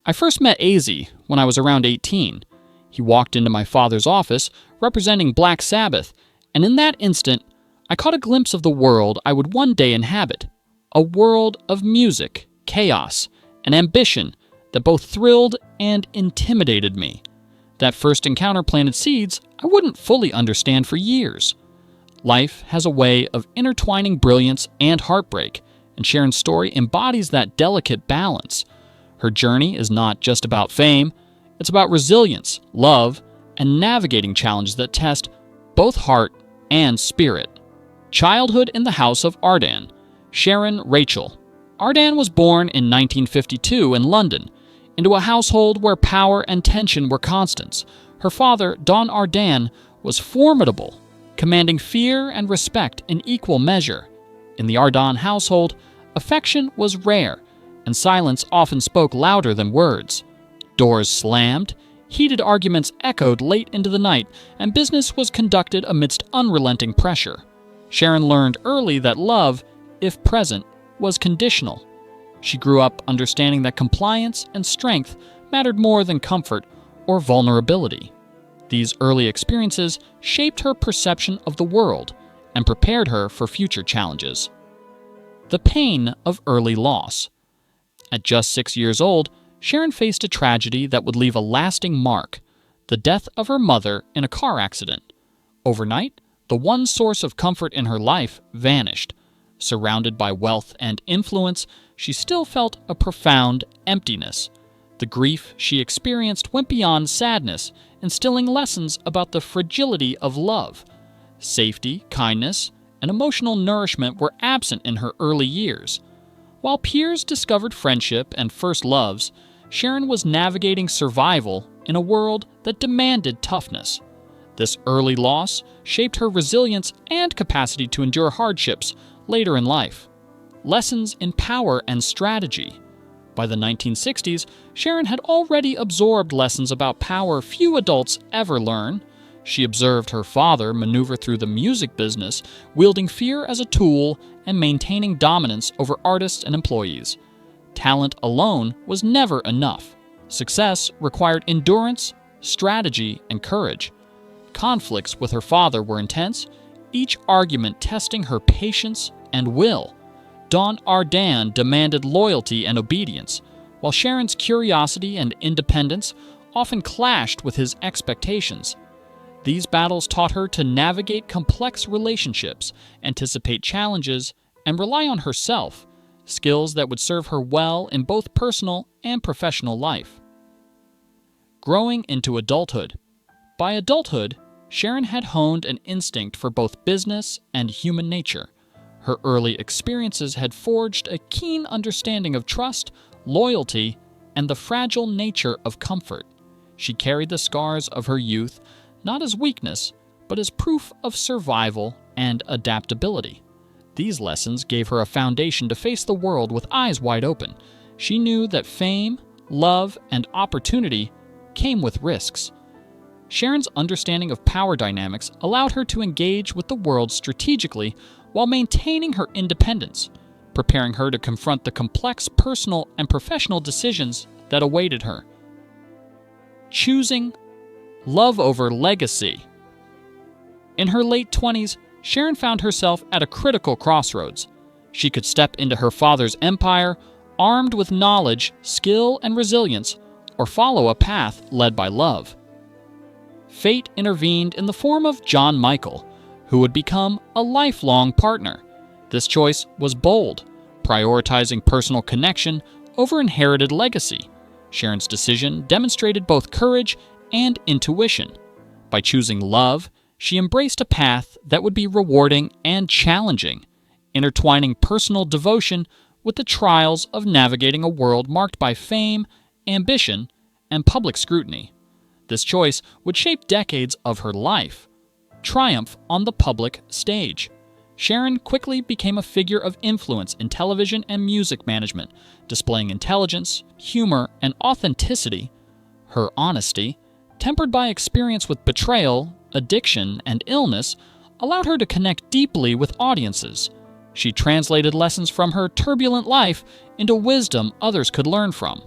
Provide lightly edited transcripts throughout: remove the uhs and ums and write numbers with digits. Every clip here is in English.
I first met AZ when I was around 18. He walked into my father's office representing Black Sabbath, and in that instant, I caught a glimpse of the world I would one day inhabit. A world of music, chaos, and ambition that both thrilled and intimidated me. That first encounter planted seeds I wouldn't fully understand for years. Life has a way of intertwining brilliance and heartbreak, and Sharon's story embodies that delicate balance. Her journey is not just about fame, it's about resilience, love, and navigating challenges that test both heart and spirit. Childhood in the house of Ardan. Sharon Rachel. Ardan was born in 1952 in London, into a household where power and tension were constants. Her father, Don Ardan, was formidable, commanding fear and respect in equal measure. In the Ardan household, affection was rare, and silence often spoke louder than words. Doors slammed, heated arguments echoed late into the night, and business was conducted amidst unrelenting pressure. Sharon learned early that love, if present, was conditional. She grew up understanding that compliance and strength mattered more than comfort or vulnerability. These early experiences shaped her perception of the world and prepared her for future challenges. The pain of early loss. At just 6 years old, Sharon faced a tragedy that would leave a lasting mark: the death of her mother in a car accident. Overnight, the one source of comfort in her life vanished. Surrounded by wealth and influence, she still felt a profound emptiness. The grief she experienced went beyond sadness, instilling lessons about the fragility of love. Safety, kindness, and emotional nourishment were absent in her early years. While peers discovered friendship and first loves, Sharon was navigating survival in a world that demanded toughness. This early loss shaped her resilience and capacity to endure hardships later in life. Lessons in power and strategy. By the 1960s, Sharon had already absorbed lessons about power few adults ever learn. She observed her father maneuver through the music business, wielding fear as a tool and maintaining dominance over artists and employees. Talent alone was never enough. Success required endurance, strategy, and courage. Conflicts with her father were intense, each argument testing her patience and will. Don Ardan demanded loyalty and obedience, while Sharon's curiosity and independence often clashed with his expectations. These battles taught her to navigate complex relationships, anticipate challenges, and rely on herself, skills that would serve her well in both personal and professional life. Growing into adulthood. By adulthood, Sharon had honed an instinct for both business and human nature. Her early experiences had forged a keen understanding of trust, loyalty, and the fragile nature of comfort. She carried the scars of her youth not as weakness, but as proof of survival and adaptability. These lessons gave her a foundation to face the world with eyes wide open. She knew that fame, love, and opportunity came with risks. Sharon's understanding of power dynamics allowed her to engage with the world strategically while maintaining her independence, preparing her to confront the complex personal and professional decisions that awaited her. Choosing love over legacy. In her late 20s, Sharon found herself at a critical crossroads. She could step into her father's empire, armed with knowledge, skill, and resilience, or follow a path led by love. Fate intervened in the form of John Michael, who would become a lifelong partner. This choice was bold, prioritizing personal connection over inherited legacy. Sharon's decision demonstrated both courage and intuition. By choosing love, she embraced a path that would be rewarding and challenging, intertwining personal devotion with the trials of navigating a world marked by fame, ambition, and public scrutiny. This choice would shape decades of her life. Triumph on the public stage. Sharon quickly became a figure of influence in television and music management, displaying intelligence, humor, and authenticity. Her honesty, tempered by experience with betrayal, addiction, and illness, allowed her to connect deeply with audiences. She translated lessons from her turbulent life into wisdom others could learn from.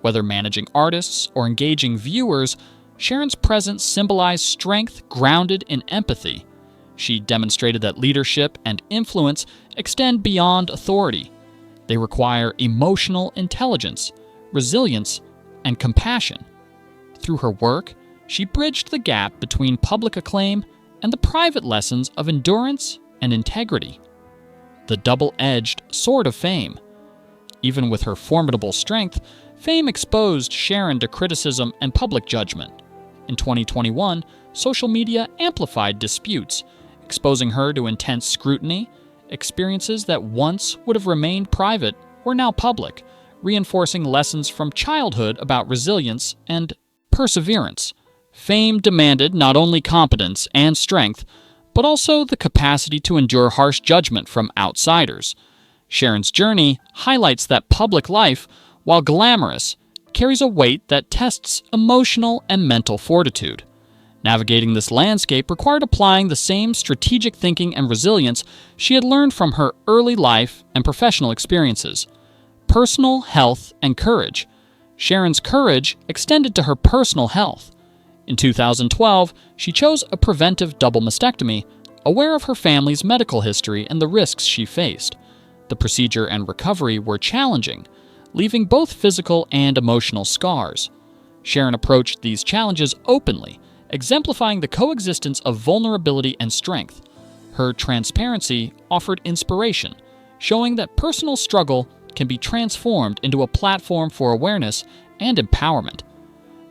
Whether managing artists or engaging viewers, Sharon's presence symbolized strength grounded in empathy. She demonstrated that leadership and influence extend beyond authority. They require emotional intelligence, resilience, and compassion. Through her work, she bridged the gap between public acclaim and the private lessons of endurance and integrity. The double-edged sword of fame. Even with her formidable strength, fame exposed Sharon to criticism and public judgment. In 2021, social media amplified disputes, exposing her to intense scrutiny. Experiences that once would have remained private were now public, reinforcing lessons from childhood about resilience and perseverance. Fame demanded not only competence and strength, but also the capacity to endure harsh judgment from outsiders. Sharon's journey highlights that public life, while glamorous, carries a weight that tests emotional and mental fortitude. Navigating this landscape required applying the same strategic thinking and resilience she had learned from her early life and professional experiences. Personal health and courage. Sharon's courage extended to her personal health. In 2012, she chose a preventive double mastectomy, aware of her family's medical history and the risks she faced. The procedure and recovery were challenging, leaving both physical and emotional scars. Sharon approached these challenges openly, exemplifying the coexistence of vulnerability and strength. Her transparency offered inspiration, showing that personal struggle can be transformed into a platform for awareness and empowerment.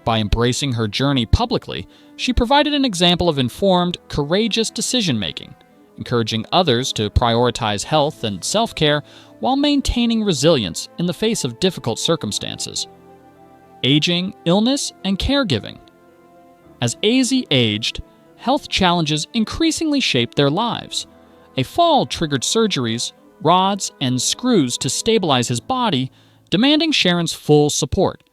By embracing her journey publicly, she provided an example of informed, courageous decision-making, encouraging others to prioritize health and self-care while maintaining resilience in the face of difficult circumstances. Aging, illness, and caregiving. As AZ aged, health challenges increasingly shaped their lives. A fall triggered surgeries, rods, and screws to stabilize his body, demanding Sharon's full support.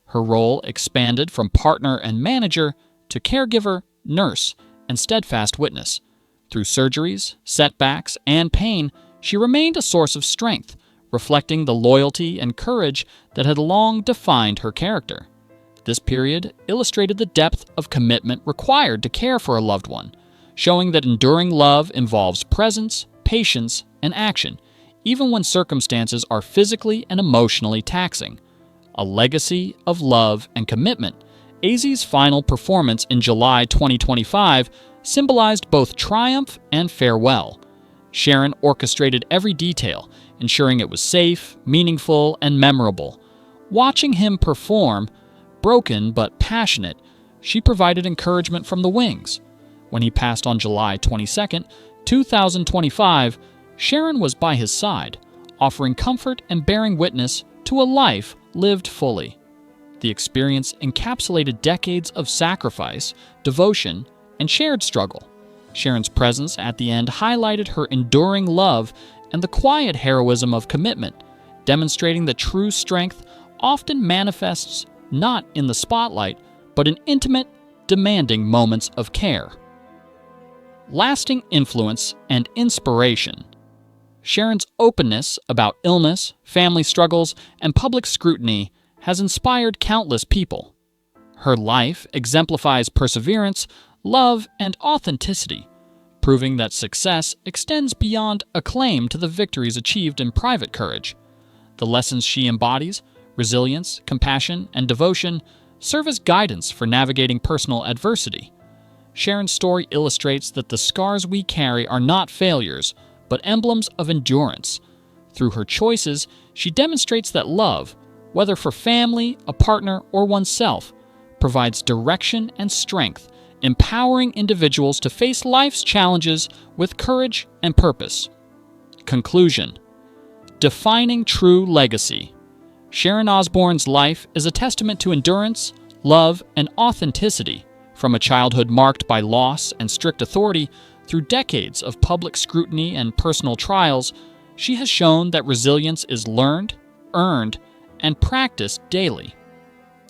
Her role expanded from partner and manager to caregiver, nurse, and steadfast witness. Through surgeries, setbacks, and pain, she remained a source of strength, reflecting the loyalty and courage that had long defined her character. This period illustrated the depth of commitment required to care for a loved one, showing that enduring love involves presence, patience, and action, even when circumstances are physically and emotionally taxing. A legacy of love and commitment, AZ's final performance in July 2025 symbolized both triumph and farewell. Sharon orchestrated every detail, ensuring it was safe, meaningful, and memorable. Watching him perform, broken but passionate, she provided encouragement from the wings. When he passed on July 22, 2025, Sharon was by his side, offering comfort and bearing witness to a life lived fully. The experience encapsulated decades of sacrifice, devotion, and shared struggle. Sharon's presence at the end highlighted her enduring love and the quiet heroism of commitment, demonstrating that true strength often manifests not in the spotlight, but in intimate, demanding moments of care. Lasting influence and inspiration. Sharon's openness about illness, family struggles, and public scrutiny has inspired countless people. Her life exemplifies perseverance, love, and authenticity, proving that success extends beyond acclaim to the victories achieved in private courage. The lessons she embodies, resilience, compassion, and devotion, serve as guidance for navigating personal adversity. Sharon's story illustrates that the scars we carry are not failures, but emblems of endurance. Through her choices, she demonstrates that love, whether for family, a partner, or oneself, provides direction and strength, empowering individuals to face life's challenges with courage and purpose. Conclusion. Defining true legacy. Sharon Osbourne's life is a testament to endurance, love, and authenticity. From a childhood marked by loss and strict authority, through decades of public scrutiny and personal trials, she has shown that resilience is learned, earned, and practiced daily.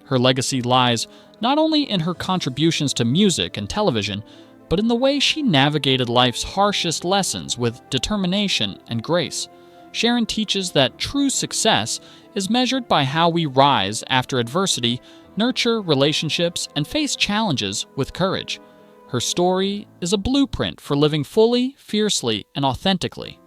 Her legacy lies not only in her contributions to music and television, but in the way she navigated life's harshest lessons with determination and grace. Sharon teaches that true success is measured by how we rise after adversity, nurture relationships, and face challenges with courage. Her story is a blueprint for living fully, fiercely, and authentically.